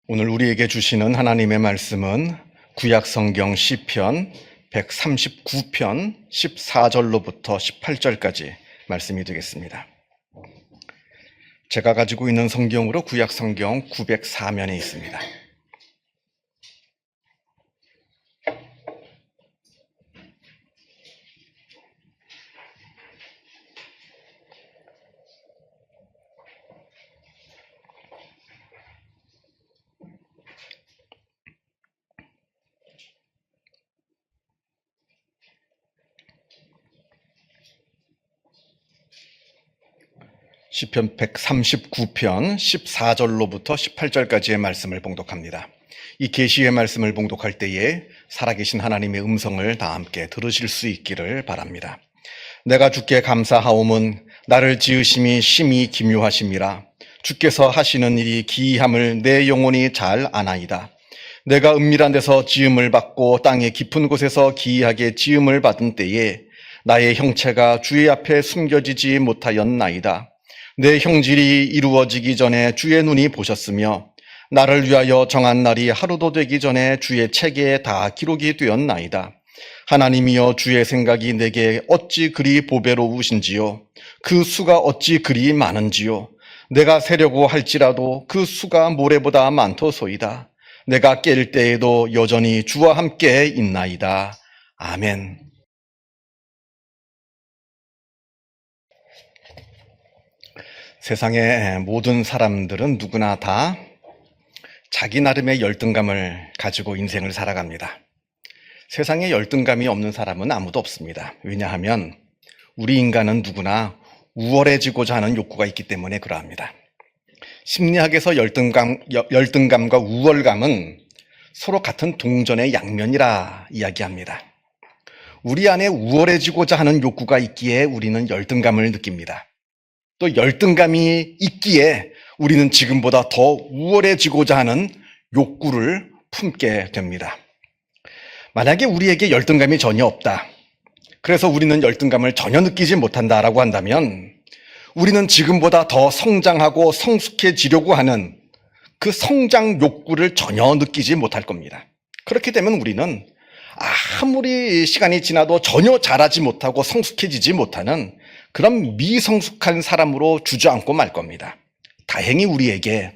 오늘 우리에게 주시는 하나님의 말씀은 구약성경 시편 139편 14절로부터 18절까지 말씀이 되겠습니다. 제가 가지고 있는 성경으로 구약성경 904면에 있습니다. 시편 139편 14절로부터 18절까지의 말씀을 봉독합니다. 이 계시의 말씀을 봉독할 때에 살아계신 하나님의 음성을 다 함께 들으실 수 있기를 바랍니다. 내가 주께 감사하오문 나를 지으심이 심히 기묘하심이라. 주께서 하시는 일이 기이함을 내 영혼이 잘 아나이다. 내가 은밀한 데서 지음을 받고 땅의 깊은 곳에서 기이하게 지음을 받은 때에 나의 형체가 주의 앞에 숨겨지지 못하였나이다. 내 형질이 이루어지기 전에 주의 눈이 보셨으며 나를 위하여 정한 날이 하루도 되기 전에 주의 책에 다 기록이 되었나이다. 하나님이여 주의 생각이 내게 어찌 그리 보배로우신지요. 그 수가 어찌 그리 많은지요. 내가 세려고 할지라도 그 수가 모래보다 많도소이다. 내가 깰 때에도 여전히 주와 함께 있나이다. 아멘. 세상의 모든 사람들은 누구나 다 자기 나름의 열등감을 가지고 인생을 살아갑니다. 세상에 열등감이 없는 사람은 아무도 없습니다. 왜냐하면 우리 인간은 누구나 우월해지고자 하는 욕구가 있기 때문에 그러합니다. 심리학에서 열등감과 우월감은 서로 같은 동전의 양면이라 이야기합니다. 우리 안에 우월해지고자 하는 욕구가 있기에 우리는 열등감을 느낍니다. 또 열등감이 있기에 우리는 지금보다 더 우월해지고자 하는 욕구를 품게 됩니다. 만약에 우리에게 열등감이 전혀 없다. 그래서 우리는 열등감을 전혀 느끼지 못한다라고 한다면 우리는 지금보다 더 성장하고 성숙해지려고 하는 그 성장 욕구를 전혀 느끼지 못할 겁니다. 그렇게 되면 우리는 아무리 시간이 지나도 전혀 자라지 못하고 성숙해지지 못하는 그런 미성숙한 사람으로 주저앉고 말 겁니다. 다행히 우리에게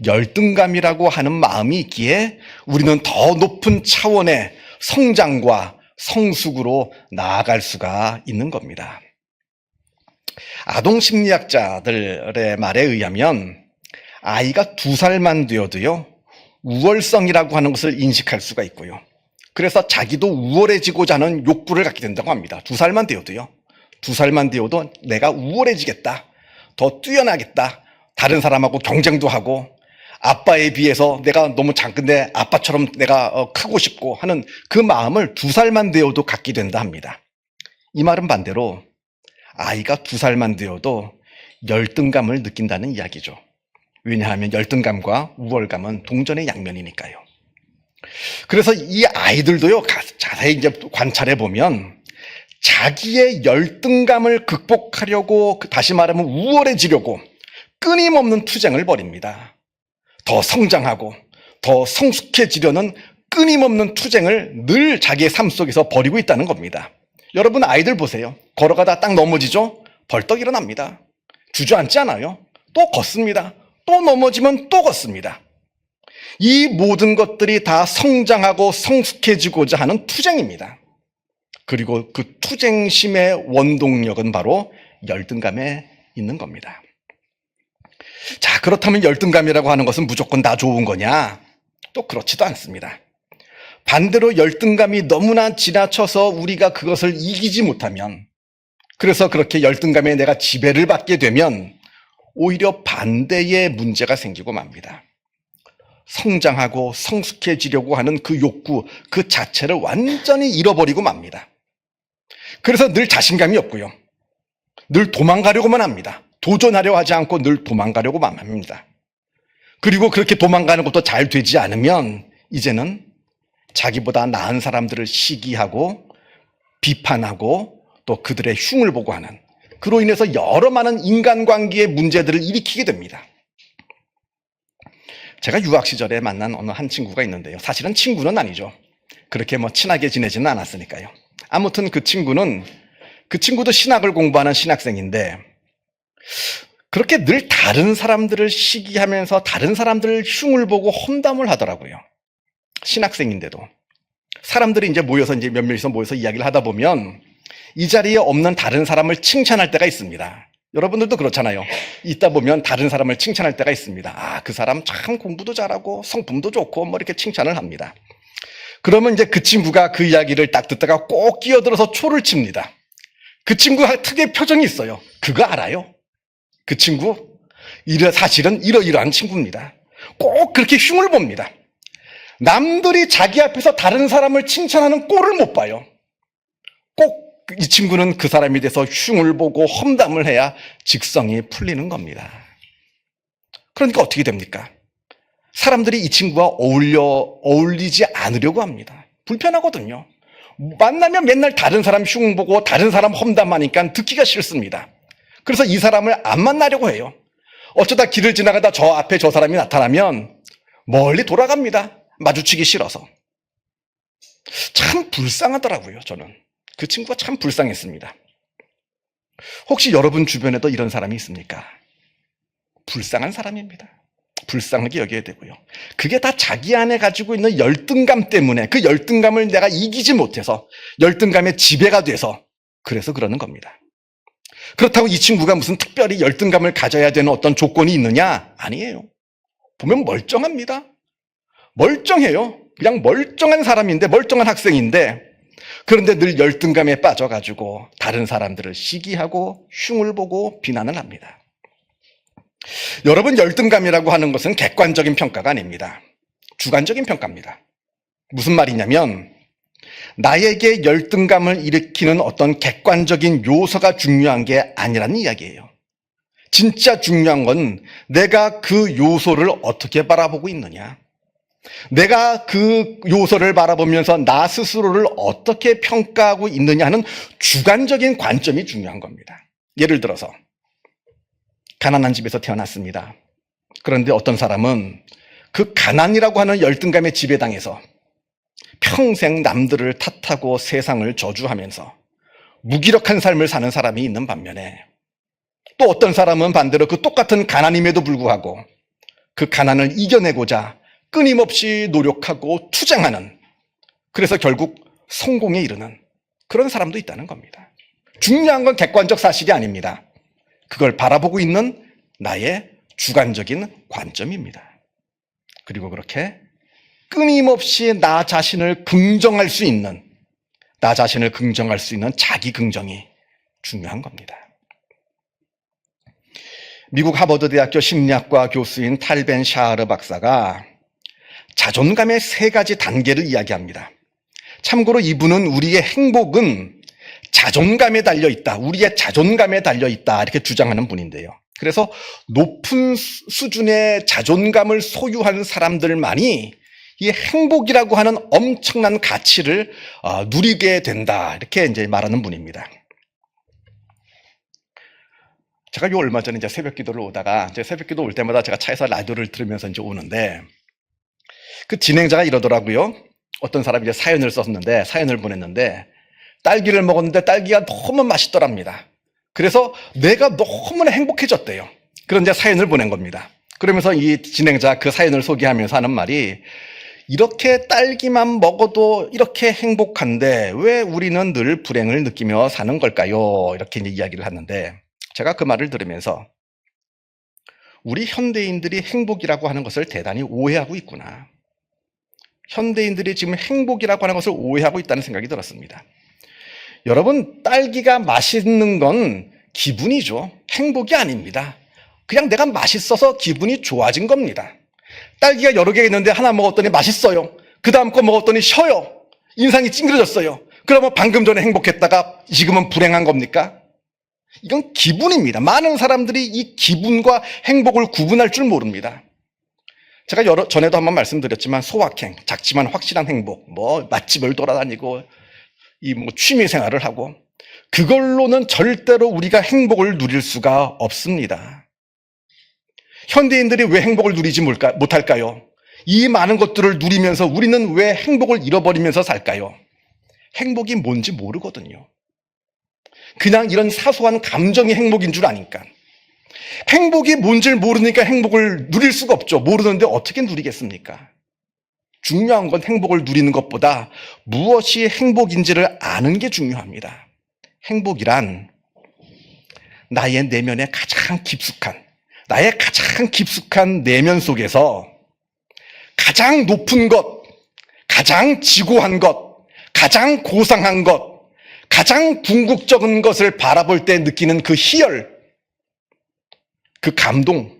열등감이라고 하는 마음이 있기에 우리는 더 높은 차원의 성장과 성숙으로 나아갈 수가 있는 겁니다. 아동 심리학자들의 말에 의하면 아이가 2살만 되어도요, 우월성이라고 하는 것을 인식할 수가 있고요. 그래서 자기도 우월해지고자 하는 욕구를 갖게 된다고 합니다. 2살만 되어도요. 2살만 되어도 내가 우월해지겠다. 더 뛰어나겠다. 다른 사람하고 경쟁도 하고 아빠에 비해서 내가 너무 작은데 아빠처럼 내가 크고 싶고 하는 그 마음을 2살만 되어도 갖게 된다 합니다. 이 말은 반대로 아이가 2살만 되어도 열등감을 느낀다는 이야기죠. 왜냐하면 열등감과 우월감은 동전의 양면이니까요. 그래서 이 아이들도요, 자세히 이제 관찰해 보면 자기의 열등감을 극복하려고, 다시 말하면 우월해지려고 끊임없는 투쟁을 벌입니다. 더 성장하고 더 성숙해지려는 끊임없는 투쟁을 늘 자기의 삶 속에서 벌이고 있다는 겁니다. 여러분 아이들 보세요. 걸어가다 딱 넘어지죠? 벌떡 일어납니다. 주저앉지 않아요. 또 걷습니다. 또 넘어지면 또 걷습니다. 이 모든 것들이 다 성장하고 성숙해지고자 하는 투쟁입니다. 그리고 그 투쟁심의 원동력은 바로 열등감에 있는 겁니다. 자, 그렇다면 열등감이라고 하는 것은 무조건 다 좋은 거냐? 또 그렇지도 않습니다. 반대로 열등감이 너무나 지나쳐서 우리가 그것을 이기지 못하면, 그래서 그렇게 열등감에 내가 지배를 받게 되면 오히려 반대의 문제가 생기고 맙니다. 성장하고 성숙해지려고 하는 그 욕구, 그 자체를 완전히 잃어버리고 맙니다. 그래서 늘 자신감이 없고요. 늘 도망가려고만 합니다. 도전하려 하지 않고 늘 도망가려고만 합니다. 그리고 그렇게 도망가는 것도 잘 되지 않으면 이제는 자기보다 나은 사람들을 시기하고 비판하고 또 그들의 흉을 보고 하는, 그로 인해서 여러 많은 인간관계의 문제들을 일으키게 됩니다. 제가 유학 시절에 만난 어느 한 친구가 있는데요. 사실은 친구는 아니죠. 그렇게 친하게 지내지는 않았으니까요. 아무튼 그 친구도 신학을 공부하는 신학생인데 그렇게 늘 다른 사람들을 시기하면서 다른 사람들을 흉을 보고 험담을 하더라고요. 신학생인데도. 사람들이 이제 몇 명이서 모여서 이야기를 하다 보면 이 자리에 없는 다른 사람을 칭찬할 때가 있습니다. 여러분들도 그렇잖아요. 있다 보면 다른 사람을 칭찬할 때가 있습니다. 아, 그 사람 참 공부도 잘하고 성품도 좋고 이렇게 칭찬을 합니다. 그러면 이제 그 친구가 그 이야기를 딱 듣다가 꼭 끼어들어서 초를 칩니다. 그 친구가 특유의 표정이 있어요. 그거 알아요? 그 친구? 사실은 이러이러한 친구입니다. 꼭 그렇게 흉을 봅니다. 남들이 자기 앞에서 다른 사람을 칭찬하는 꼴을 못 봐요. 꼭 이 친구는 그 사람에 대해서 흉을 보고 험담을 해야 직성이 풀리는 겁니다. 그러니까 어떻게 됩니까? 사람들이 이 친구와 어울리지 않으려고 합니다. 불편하거든요. 만나면 맨날 다른 사람 흉 보고 다른 사람 험담하니까 듣기가 싫습니다. 그래서 이 사람을 안 만나려고 해요. 어쩌다 길을 지나가다 저 앞에 저 사람이 나타나면 멀리 돌아갑니다. 마주치기 싫어서. 참 불쌍하더라고요, 저는. 그 친구가 참 불쌍했습니다. 혹시 여러분 주변에도 이런 사람이 있습니까? 불쌍한 사람입니다. 불쌍하게 여겨야 되고요. 그게 다 자기 안에 가지고 있는 열등감 때문에 그 열등감을 내가 이기지 못해서 열등감에 지배가 돼서 그래서 그러는 겁니다. 그렇다고 이 친구가 무슨 특별히 열등감을 가져야 되는 어떤 조건이 있느냐? 아니에요. 보면 멀쩡합니다. 멀쩡해요. 그냥 멀쩡한 사람인데, 멀쩡한 학생인데, 그런데 늘 열등감에 빠져가지고 다른 사람들을 시기하고 흉을 보고 비난을 합니다. 여러분, 열등감이라고 하는 것은 객관적인 평가가 아닙니다. 주관적인 평가입니다. 무슨 말이냐면 나에게 열등감을 일으키는 어떤 객관적인 요소가 중요한 게 아니라는 이야기예요. 진짜 중요한 건 내가 그 요소를 어떻게 바라보고 있느냐. 내가 그 요소를 바라보면서 나 스스로를 어떻게 평가하고 있느냐 하는 주관적인 관점이 중요한 겁니다. 예를 들어서 가난한 집에서 태어났습니다. 그런데 어떤 사람은 그 가난이라고 하는 열등감에 지배당해서 평생 남들을 탓하고 세상을 저주하면서 무기력한 삶을 사는 사람이 있는 반면에 또 어떤 사람은 반대로 그 똑같은 가난임에도 불구하고 그 가난을 이겨내고자 끊임없이 노력하고 투쟁하는, 그래서 결국 성공에 이르는 그런 사람도 있다는 겁니다. 중요한 건 객관적 사실이 아닙니다. 그걸 바라보고 있는 나의 주관적인 관점입니다. 그리고 그렇게 끊임없이 나 자신을 긍정할 수 있는 자기 긍정이 중요한 겁니다. 미국 하버드 대학교 심리학과 교수인 탈 벤 샤흐르 박사가 자존감의 3가지 단계를 이야기합니다. 참고로 이분은 우리의 행복은 자존감에 달려있다, 우리의 자존감에 달려있다 이렇게 주장하는 분인데요. 그래서 높은 수준의 자존감을 소유한 사람들만이 이 행복이라고 하는 엄청난 가치를 누리게 된다 이렇게 이제 말하는 분입니다. 제가 얼마 전에 이제 새벽 기도를 오다가 새벽 기도 올 때마다 제가 차에서 라디오를 들으면서 이제 오는데 그 진행자가 이러더라고요. 어떤 사람이 이제 사연을 보냈는데 딸기를 먹었는데 딸기가 너무 맛있더랍니다. 그래서 내가 너무나 행복해졌대요. 그런 이제 사연을 보낸 겁니다. 그러면서 이 진행자 그 사연을 소개하면서 하는 말이 이렇게 딸기만 먹어도 이렇게 행복한데 왜 우리는 늘 불행을 느끼며 사는 걸까요? 이렇게 이제 이야기를 하는데 제가 그 말을 들으면서 우리 현대인들이 행복이라고 하는 것을 대단히 오해하고 있구나. 현대인들이 지금 행복이라고 하는 것을 오해하고 있다는 생각이 들었습니다. 여러분, 딸기가 맛있는 건 기분이죠. 행복이 아닙니다. 그냥 내가 맛있어서 기분이 좋아진 겁니다. 딸기가 여러 개 있는데 하나 먹었더니 맛있어요. 그 다음 거 먹었더니 쉬어요. 인상이 찡그려졌어요. 그러면 방금 전에 행복했다가 지금은 불행한 겁니까? 이건 기분입니다. 많은 사람들이 이 기분과 행복을 구분할 줄 모릅니다. 제가 전에도 한번 말씀드렸지만 소확행, 작지만 확실한 행복, 맛집을 돌아다니고 취미 생활을 하고 그걸로는 절대로 우리가 행복을 누릴 수가 없습니다. 현대인들이 왜 행복을 누리지 못할까요? 이 많은 것들을 누리면서 우리는 왜 행복을 잃어버리면서 살까요? 행복이 뭔지 모르거든요. 그냥 이런 사소한 감정이 행복인 줄 아니까. 행복이 뭔지를 모르니까 행복을 누릴 수가 없죠. 모르는데 어떻게 누리겠습니까? 중요한 건 행복을 누리는 것보다 무엇이 행복인지를 아는 게 중요합니다. 행복이란 나의 내면에 나의 가장 깊숙한 내면 속에서 가장 높은 것, 가장 지고한 것, 가장 고상한 것, 가장 궁극적인 것을 바라볼 때 느끼는 그 희열, 그 감동,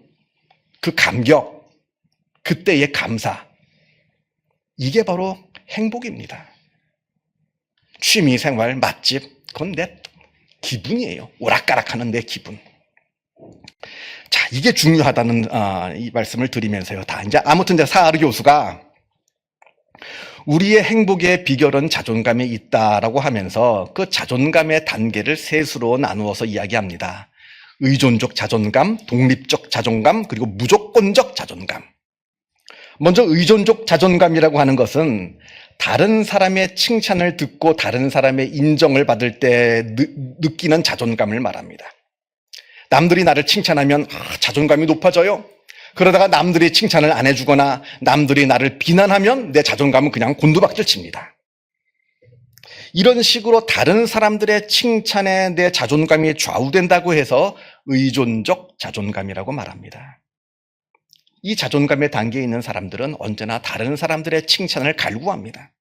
그 감격, 그때의 감사, 이게 바로 행복입니다. 취미생활, 맛집, 그건 내 기분이에요. 오락가락하는 내 기분. 자, 이게 중요하다는 이 말씀을 드리면서요. 아무튼 사하르 교수가 우리의 행복의 비결은 자존감에 있다라고 하면서 그 자존감의 단계를 셋으로 나누어서 이야기합니다. 의존적 자존감, 독립적 자존감, 그리고 무조건적 자존감. 먼저 의존적 자존감이라고 하는 것은 다른 사람의 칭찬을 듣고 다른 사람의 인정을 받을 때 느끼는 자존감을 말합니다. 남들이 나를 칭찬하면 자존감이 높아져요. 그러다가 남들이 칭찬을 안 해주거나 남들이 나를 비난하면 내 자존감은 그냥 곤두박질 칩니다. 이런 식으로 다른 사람들의 칭찬에 내 자존감이 좌우된다고 해서 의존적 자존감이라고 말합니다. 이 자존감의 단계에 있는 사람들은 언제나 다른 사람들의 칭찬을 갈구합니다.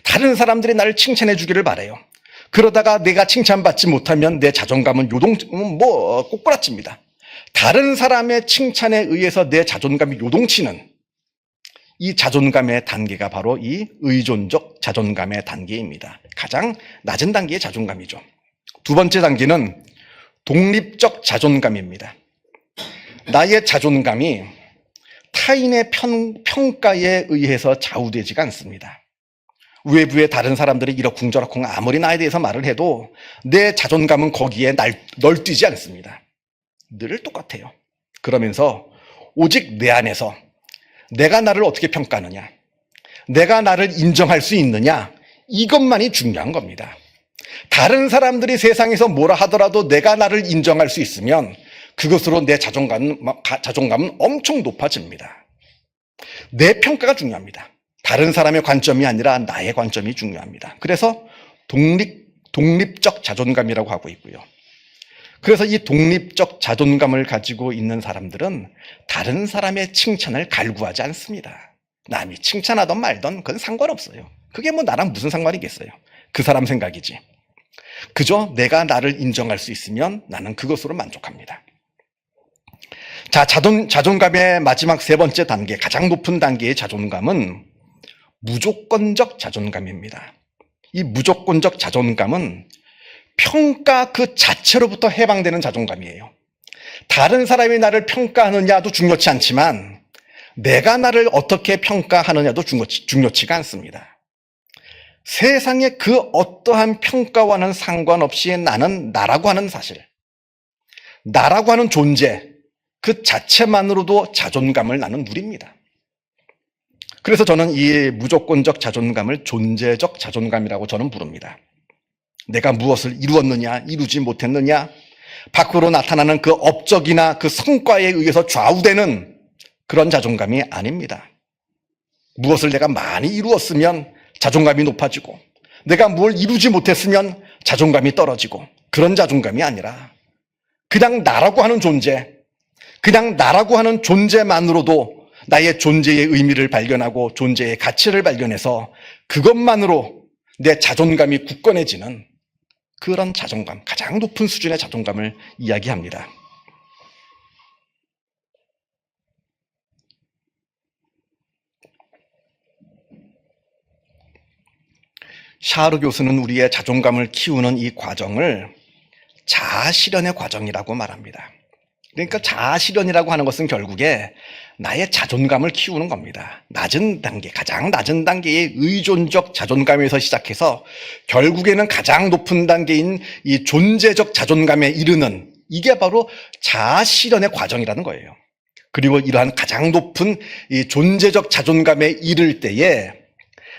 다른 사람들이 나를 칭찬해 주기를 바라요. 그러다가 내가 칭찬받지 못하면 내 자존감은 꼬꾸라집니다. 다른 사람의 칭찬에 의해서 내 자존감이 요동치는 이 자존감의 단계가 바로 이 의존적 자존감의 단계입니다. 가장 낮은 단계의 자존감이죠. 두 번째 단계는 독립적 자존감입니다. 나의 자존감이 타인의 평가에 의해서 좌우되지가 않습니다. 외부의 다른 사람들이 이러쿵저러쿵 아무리 나에 대해서 말을 해도 내 자존감은 거기에 널뛰지 않습니다. 늘 똑같아요. 그러면서 오직 내 안에서 내가 나를 어떻게 평가하느냐, 내가 나를 인정할 수 있느냐, 이것만이 중요한 겁니다. 다른 사람들이 세상에서 뭐라 하더라도 내가 나를 인정할 수 있으면 그것으로 내 자존감은 엄청 높아집니다. 내 평가가 중요합니다. 다른 사람의 관점이 아니라 나의 관점이 중요합니다. 그래서 독립적 자존감이라고 하고 있고요. 그래서 이 독립적 자존감을 가지고 있는 사람들은 다른 사람의 칭찬을 갈구하지 않습니다. 남이 칭찬하던 말던 그건 상관없어요. 그게 뭐 나랑 무슨 상관이겠어요. 그 사람 생각이지. 그저 내가 나를 인정할 수 있으면 나는 그것으로 만족합니다. 자, 자존감의 마지막 세 번째 단계, 가장 높은 단계의 자존감은 무조건적 자존감입니다. 이 무조건적 자존감은 평가 그 자체로부터 해방되는 자존감이에요. 다른 사람이 나를 평가하느냐도 중요치 않지만 내가 나를 어떻게 평가하느냐도 중요치가 않습니다. 세상의 그 어떠한 평가와는 상관없이 나는 나라고 하는 사실, 나라고 하는 존재, 그 자체만으로도 자존감을 나는 누립니다. 그래서 저는 이 무조건적 자존감을 존재적 자존감이라고 저는 부릅니다. 내가 무엇을 이루었느냐, 이루지 못했느냐, 밖으로 나타나는 그 업적이나 그 성과에 의해서 좌우되는 그런 자존감이 아닙니다. 무엇을 내가 많이 이루었으면 자존감이 높아지고, 내가 뭘 이루지 못했으면 자존감이 떨어지고, 그런 자존감이 아니라 그냥 나라고 하는 존재, 그냥 나라고 하는 존재만으로도 나의 존재의 의미를 발견하고 존재의 가치를 발견해서 그것만으로 내 자존감이 굳건해지는 그런 자존감, 가장 높은 수준의 자존감을 이야기합니다. 샤르 교수는 우리의 자존감을 키우는 이 과정을 자아실현의 과정이라고 말합니다. 그러니까 자아실현이라고 하는 것은 결국에 나의 자존감을 키우는 겁니다. 낮은 단계, 가장 낮은 단계의 의존적 자존감에서 시작해서 결국에는 가장 높은 단계인 이 존재적 자존감에 이르는, 이게 바로 자아실현의 과정이라는 거예요. 그리고 이러한 가장 높은 이 존재적 자존감에 이를 때에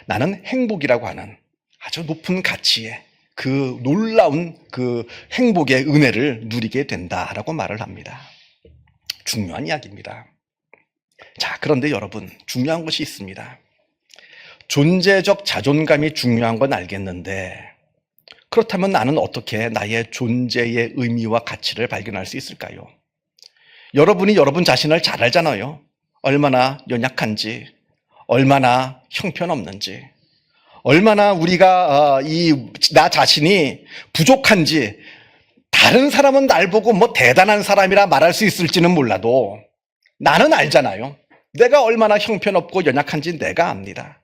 나는 행복이라고 하는 아주 높은 가치의 그 놀라운 그 행복의 은혜를 누리게 된다라고 말을 합니다. 중요한 이야기입니다. 자, 그런데 여러분, 중요한 것이 있습니다. 존재적 자존감이 중요한 건 알겠는데, 그렇다면 나는 어떻게 나의 존재의 의미와 가치를 발견할 수 있을까요? 여러분이 여러분 자신을 잘 알잖아요. 얼마나 연약한지, 얼마나 형편없는지, 얼마나 우리가 나 자신이 부족한지, 다른 사람은 날 보고 뭐 대단한 사람이라 말할 수 있을지는 몰라도 나는 알잖아요. 내가 얼마나 형편없고 연약한지 내가 압니다.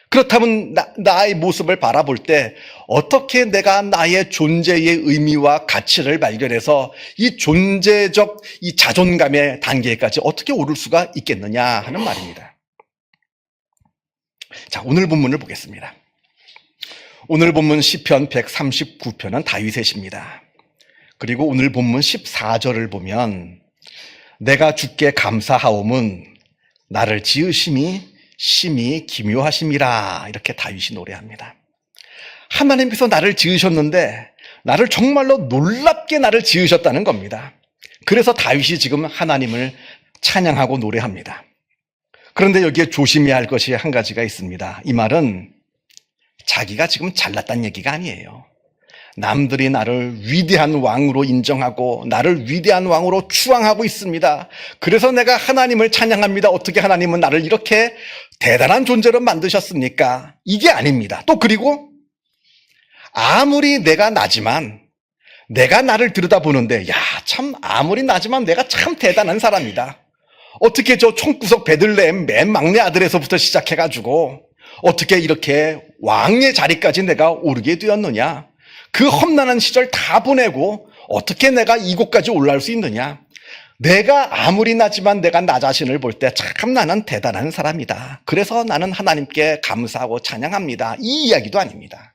그렇다면 나의 모습을 바라볼 때 어떻게 내가 나의 존재의 의미와 가치를 발견해서 이 존재적 이 자존감의 단계까지 어떻게 오를 수가 있겠느냐 하는 말입니다. 자, 오늘 본문을 보겠습니다. 오늘 본문 시편 139편은 다윗의 시입니다. 그리고 오늘 본문 14절을 보면 내가 주께 감사하옴은 나를 지으심이 심히 기묘하심이라 이렇게 다윗이 노래합니다. 하나님께서 나를 지으셨는데 나를 정말로 놀랍게 나를 지으셨다는 겁니다. 그래서 다윗이 지금 하나님을 찬양하고 노래합니다. 그런데 여기에 조심해야 할 것이 한 가지가 있습니다. 이 말은 자기가 지금 잘났다는 얘기가 아니에요. 남들이 나를 위대한 왕으로 인정하고 나를 위대한 왕으로 추앙하고 있습니다. 그래서 내가 하나님을 찬양합니다. 어떻게 하나님은 나를 이렇게 대단한 존재로 만드셨습니까? 이게 아닙니다. 또 그리고 아무리 내가 나지만 내가 나를 들여다보는데 참 아무리 나지만 내가 참 대단한 사람이다. 어떻게 저 총구석 베들레헴 맨 막내 아들에서부터 시작해가지고 어떻게 이렇게 왕의 자리까지 내가 오르게 되었느냐? 그 험난한 시절 다 보내고 어떻게 내가 이곳까지 올라올 수 있느냐? 내가 아무리 나지만 내가 나 자신을 볼 때 참 나는 대단한 사람이다. 그래서 나는 하나님께 감사하고 찬양합니다. 이 이야기도 아닙니다.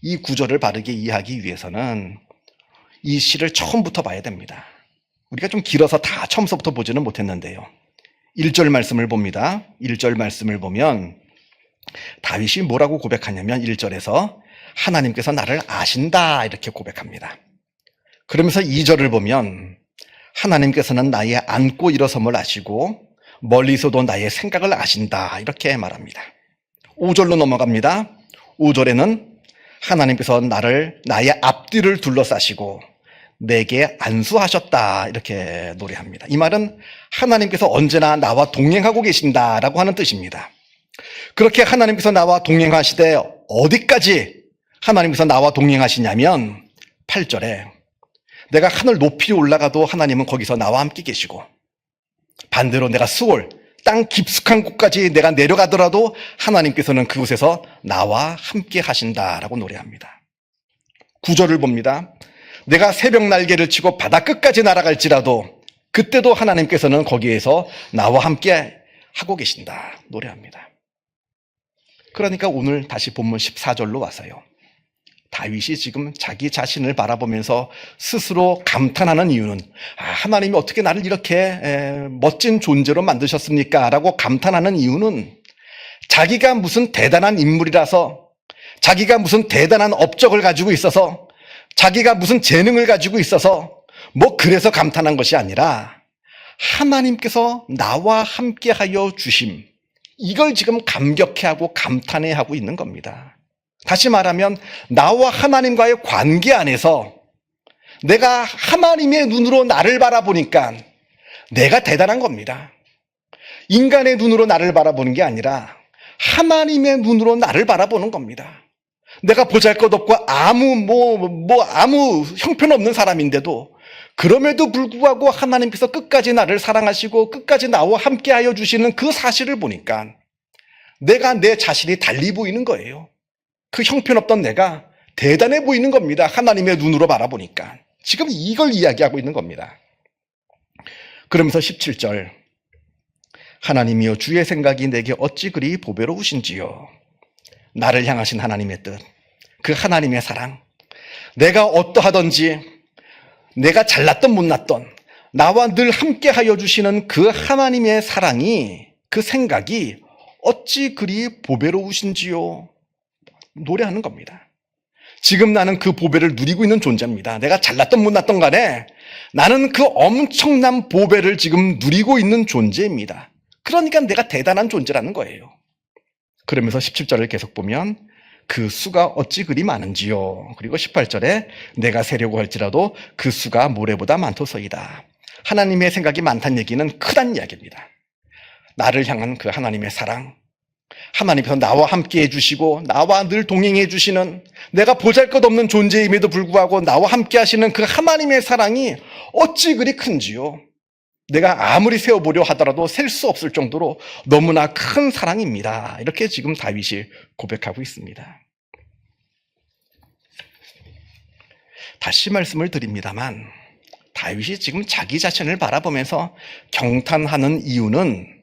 이 구절을 바르게 이해하기 위해서는 이 시를 처음부터 봐야 됩니다. 우리가 좀 길어서 다 처음부터 보지는 못했는데요. 1절 말씀을 봅니다. 1절 말씀을 보면 다윗이 뭐라고 고백하냐면 1절에서 하나님께서 나를 아신다 이렇게 고백합니다. 그러면서 2절을 보면 하나님께서는 나의 앉고 일어섬을 아시고 멀리서도 나의 생각을 아신다 이렇게 말합니다. 5절로 넘어갑니다. 5절에는 하나님께서 나의 앞뒤를 둘러싸시고 내게 안수하셨다 이렇게 노래합니다. 이 말은 하나님께서 언제나 나와 동행하고 계신다라고 하는 뜻입니다. 그렇게 하나님께서 나와 동행하시되 어디까지 하나님께서 나와 동행하시냐면 8절에 내가 하늘 높이 올라가도 하나님은 거기서 나와 함께 계시고 반대로 내가 수월 땅 깊숙한 곳까지 내가 내려가더라도 하나님께서는 그곳에서 나와 함께 하신다라고 노래합니다. 9절을 봅니다. 내가 새벽 날개를 치고 바다 끝까지 날아갈지라도 그때도 하나님께서는 거기에서 나와 함께 하고 계신다 노래합니다. 그러니까 오늘 다시 본문 14절로 와서요. 다윗이 지금 자기 자신을 바라보면서 스스로 감탄하는 이유는 하나님이 어떻게 나를 이렇게 멋진 존재로 만드셨습니까? 라고 감탄하는 이유는 자기가 무슨 대단한 인물이라서 자기가 무슨 대단한 업적을 가지고 있어서 자기가 무슨 재능을 가지고 있어서 뭐 그래서 감탄한 것이 아니라 하나님께서 나와 함께하여 주심 이걸 지금 감격해하고 감탄해하고 있는 겁니다. 다시 말하면 나와 하나님과의 관계 안에서 내가 하나님의 눈으로 나를 바라보니까 내가 대단한 겁니다. 인간의 눈으로 나를 바라보는 게 아니라 하나님의 눈으로 나를 바라보는 겁니다. 내가 보잘것없고 아무 형편없는 사람인데도 그럼에도 불구하고 하나님께서 끝까지 나를 사랑하시고 끝까지 나와 함께하여 주시는 그 사실을 보니까 내가 내 자신이 달리 보이는 거예요. 그 형편없던 내가 대단해 보이는 겁니다. 하나님의 눈으로 바라보니까. 지금 이걸 이야기하고 있는 겁니다. 그러면서 17절 하나님이여 주의 생각이 내게 어찌 그리 보배로우신지요. 나를 향하신 하나님의 뜻, 그 하나님의 사랑, 내가 어떠하든지 내가 잘났던 못났던 나와 늘 함께 하여 주시는 그 하나님의 사랑이, 그 생각이 어찌 그리 보배로우신지요. 노래하는 겁니다. 지금 나는 그 보배를 누리고 있는 존재입니다. 내가 잘났던 못났던 간에 나는 그 엄청난 보배를 지금 누리고 있는 존재입니다. 그러니까 내가 대단한 존재라는 거예요. 그러면서 17절을 계속 보면 그 수가 어찌 그리 많은지요. 그리고 18절에 내가 세려고 할지라도 그 수가 모래보다 많도소이다. 하나님의 생각이 많다는 얘기는 크다는 이야기입니다. 나를 향한 그 하나님의 사랑, 하나님께서 나와 함께 해주시고 나와 늘 동행해 주시는, 내가 보잘것없는 존재임에도 불구하고 나와 함께 하시는 그 하나님의 사랑이 어찌 그리 큰지요. 내가 아무리 세어보려 하더라도 셀 수 없을 정도로 너무나 큰 사랑입니다. 이렇게 지금 다윗이 고백하고 있습니다. 다시 말씀을 드립니다만 다윗이 지금 자기 자신을 바라보면서 경탄하는 이유는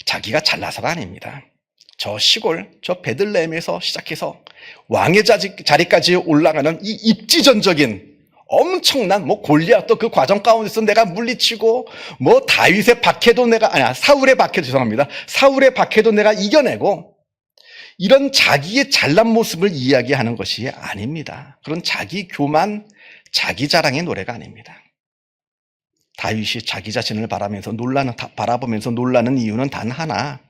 자기가 잘나서가 아닙니다. 저 시골, 저 베들레헴에서 시작해서 왕의 자리까지 올라가는 이 입지전적인 엄청난 골리앗도 그 과정 가운데서 내가 물리치고 다윗의 박해도 사울의 박해도 죄송합니다. 사울의 박해도 내가 이겨내고, 이런 자기의 잘난 모습을 이야기하는 것이 아닙니다. 그런 자기 교만, 자기 자랑의 노래가 아닙니다. 다윗이 자기 자신을 바라보면서 놀라는 이유는 단 하나,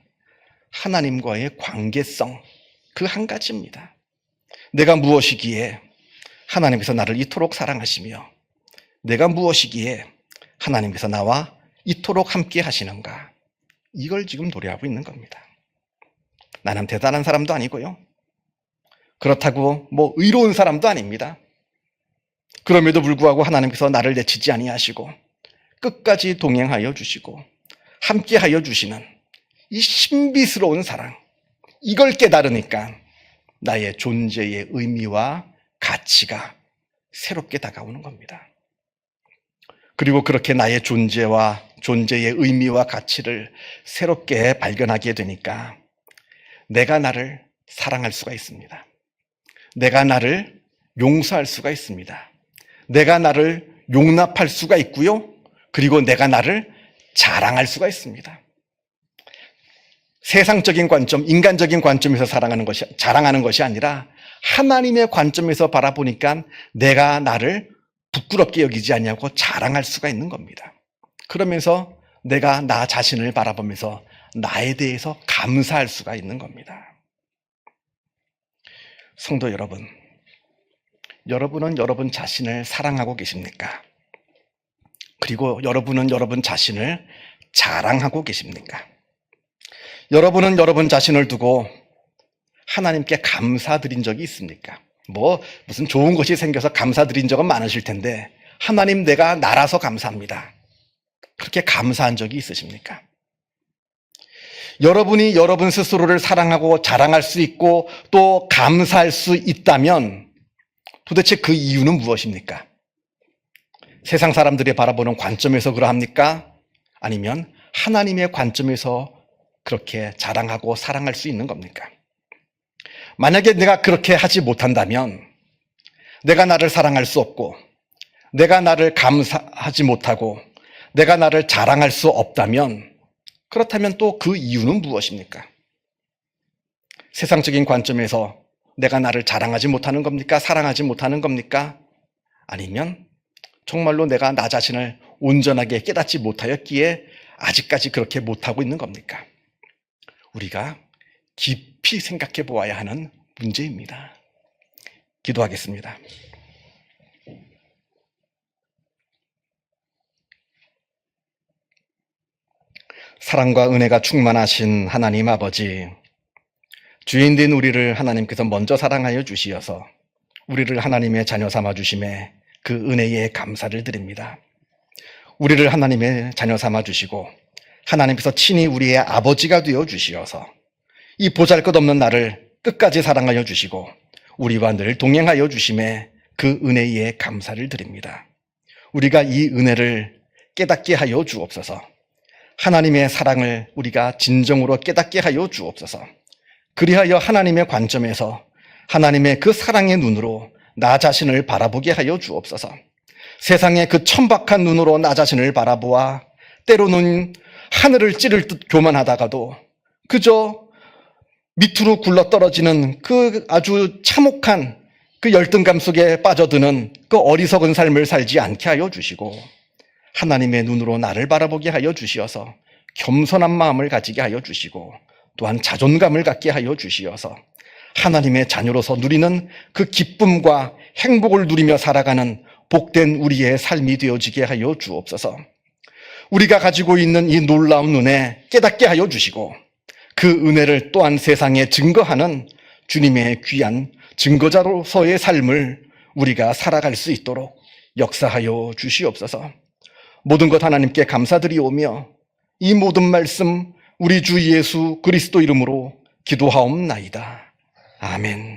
하나님과의 관계성, 그 한 가지입니다. 내가 무엇이기에 하나님께서 나를 이토록 사랑하시며, 내가 무엇이기에 하나님께서 나와 이토록 함께 하시는가, 이걸 지금 노래하고 있는 겁니다. 나는 대단한 사람도 아니고요, 그렇다고 의로운 사람도 아닙니다. 그럼에도 불구하고 하나님께서 나를 내치지 아니하시고 끝까지 동행하여 주시고 함께 하여 주시는 이 신비스러운 사랑, 이걸 깨달으니까 나의 존재의 의미와 가치가 새롭게 다가오는 겁니다. 그리고 그렇게 나의 존재의 의미와 가치를 새롭게 발견하게 되니까 내가 나를 사랑할 수가 있습니다. 내가 나를 용서할 수가 있습니다. 내가 나를 용납할 수가 있고요, 그리고 내가 나를 자랑할 수가 있습니다. 세상적인 관점, 인간적인 관점에서 자랑하는 것이 아니라 하나님의 관점에서 바라보니까 내가 나를 부끄럽게 여기지 않냐고 자랑할 수가 있는 겁니다. 그러면서 내가 나 자신을 바라보면서 나에 대해서 감사할 수가 있는 겁니다. 성도 여러분, 여러분은 여러분 자신을 사랑하고 계십니까? 그리고 여러분은 여러분 자신을 자랑하고 계십니까? 여러분은 여러분 자신을 두고 하나님께 감사드린 적이 있습니까? 무슨 좋은 것이 생겨서 감사드린 적은 많으실 텐데, 하나님, 내가 나라서 감사합니다, 그렇게 감사한 적이 있으십니까? 여러분이 여러분 스스로를 사랑하고 자랑할 수 있고 또 감사할 수 있다면 도대체 그 이유는 무엇입니까? 세상 사람들이 바라보는 관점에서 그러합니까? 아니면 하나님의 관점에서 그렇게 자랑하고 사랑할 수 있는 겁니까? 만약에 내가 그렇게 하지 못한다면, 내가 나를 사랑할 수 없고 내가 나를 감사하지 못하고 내가 나를 자랑할 수 없다면, 그렇다면 또 그 이유는 무엇입니까? 세상적인 관점에서 내가 나를 자랑하지 못하는 겁니까? 사랑하지 못하는 겁니까? 아니면 정말로 내가 나 자신을 온전하게 깨닫지 못하였기에 아직까지 그렇게 못하고 있는 겁니까? 우리가 깊이 생각해 보아야 하는 문제입니다. 기도하겠습니다. 사랑과 은혜가 충만하신 하나님 아버지, 주인된 우리를 하나님께서 먼저 사랑하여 주시어서 우리를 하나님의 자녀 삼아 주심에 그 은혜에 감사를 드립니다. 우리를 하나님의 자녀 삼아 주시고 하나님께서 친히 우리의 아버지가 되어 주시어서 이 보잘것없는 나를 끝까지 사랑하여 주시고 우리와 늘 동행하여 주심에 그 은혜에 감사를 드립니다. 우리가 이 은혜를 깨닫게 하여 주옵소서. 하나님의 사랑을 우리가 진정으로 깨닫게 하여 주옵소서. 그리하여 하나님의 관점에서 하나님의 그 사랑의 눈으로 나 자신을 바라보게 하여 주옵소서. 세상의 그 천박한 눈으로 나 자신을 바라보아 때로는 하늘을 찌를 듯 교만하다가도 그저 밑으로 굴러떨어지는 그 아주 참혹한 그 열등감 속에 빠져드는 그 어리석은 삶을 살지 않게 하여 주시고, 하나님의 눈으로 나를 바라보게 하여 주시어서 겸손한 마음을 가지게 하여 주시고, 또한 자존감을 갖게 하여 주시어서 하나님의 자녀로서 누리는 그 기쁨과 행복을 누리며 살아가는 복된 우리의 삶이 되어지게 하여 주옵소서. 우리가 가지고 있는 이 놀라운 은혜 깨닫게 하여 주시고, 그 은혜를 또한 세상에 증거하는 주님의 귀한 증거자로서의 삶을 우리가 살아갈 수 있도록 역사하여 주시옵소서. 모든 것 하나님께 감사드리오며 이 모든 말씀 우리 주 예수 그리스도 이름으로 기도하옵나이다. 아멘.